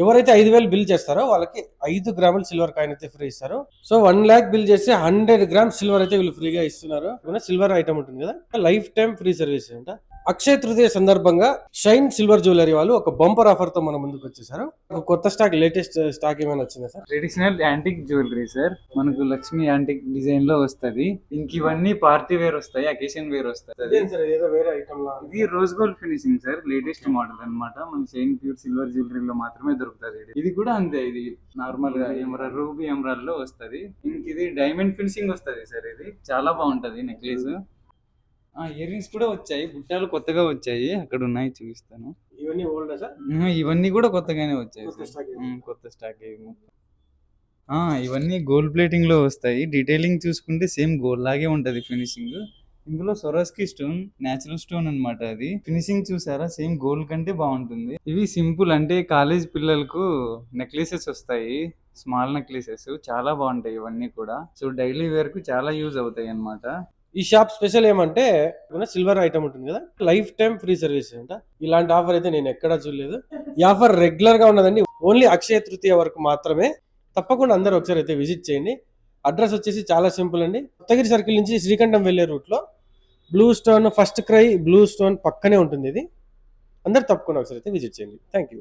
ఎవరైతే 5,000 బిల్ చేస్తారో వాళ్ళకి 5 గ్రాముల సిల్వర్ కాయిన్ అయితే ఫ్రీ ఇస్తారు. సో 1,00,000 బిల్ చేసి 100 గ్రామ్స్ సిల్వర్ అయితే వీళ్ళు ఫ్రీగా ఇస్తున్నారు. సిల్వర్ ఐటమ్ ఉంటుంది కదా, లైఫ్ టైం ఫ్రీ సర్వీస్ అంట. అక్షయ తృతీయ సందర్భంగా షైన్ సిల్వర్ జ్యువెలరీ వాళ్ళు ఒక బంపర్ ఆఫర్ తో మన ముందుకు వచ్చేసారు. ఒక కొత్త స్టాక్, లేటెస్ట్ స్టాక్ ఏమైనా వచ్చిందా sir? Traditional antique jewellery sir, మనకు లక్ష్మి యాంటిక్ డిజైన్ లో వస్తది. ఇంక ఇవన్నీ పార్టీ వేర్ వస్తాయి, అకేషన్ వేర్ వస్తాయి. ఇది rose gold finishing sir, latest model అన్నమాట. మన షైన్ ప్యూర్ సిల్వర్ జ్యువెలరీలో మాత్రమే దొరుకుతుంది. ఇది కూడా అంతే, ఇది నార్మల్ గా ఎమరాల్డ్, రూబీ ఎమరాల్డ్ లో వస్తది. ఇంక ఇది డైమండ్ ఫినిషింగ్ వస్తది సార్. ఇది చాలా బాగుంటది నెక్లెస్. ఇయర్ రింగ్స్ కూడా వచ్చాయి, బుట్టాలు కొత్తగా వచ్చాయి, అక్కడ ఉన్నాయి, చూపిస్తాను. ఇవన్నీ ఓల్డ్ సార్? ఇవన్నీ కూడా కొత్తగానే వచ్చాయి, కొత్త స్టాక్. ఇవన్నీ గోల్డ్ ప్లేటింగ్ లో వస్తాయి. డీటెయిలింగ్ చూసుకుంటే సేమ్ గోల్డ్ లాగే ఉంటది ఫినిషింగ్. ఇందులో సొరస్కి స్టోన్, నేచురల్ స్టోన్ అన్నమాట. అది ఫినిషింగ్ చూసారా, సేమ్ గోల్డ్ కంటే బాగుంటుంది. ఇవి సింపుల్, అంటే కాలేజ్ పిల్లలకు నెక్లెసెస్ వస్తాయి, స్మాల్ నెక్లెసెస్ చాలా బాగుంటాయి ఇవన్నీ కూడా. సో డైలీ వేర్ కు చాలా యూజ్ అవుతాయి అన్నమాట. ఈ షాప్ స్పెషల్ ఏమంటే సిల్వర్ ఐటమ్ ఉంటుంది కదా, లైఫ్ టైం ఫ్రీ సర్వీస్ అంట. ఇలాంటి ఆఫర్ అయితే నేను ఎక్కడా చూడలేదు. ఈ ఆఫర్ రెగ్యులర్ గా ఉన్నదండి, ఓన్లీ అక్షయ తృతీయ వరకు మాత్రమే. తప్పకుండా అందరూ ఒకసారి అయితే విజిట్ చేయండి. అడ్రస్ వచ్చేసి చాలా సింపుల్ అండి, కొత్తగిరి సర్కిల్ నుంచి శ్రీకంఠం వెళ్లే రూట్ లో blue stone, first cry blue stone పక్కనే ఉంటుంది ఇది. అందరు తప్పకుండా ఒకసారి అయితే విజిట్ చేయండి. Thank you.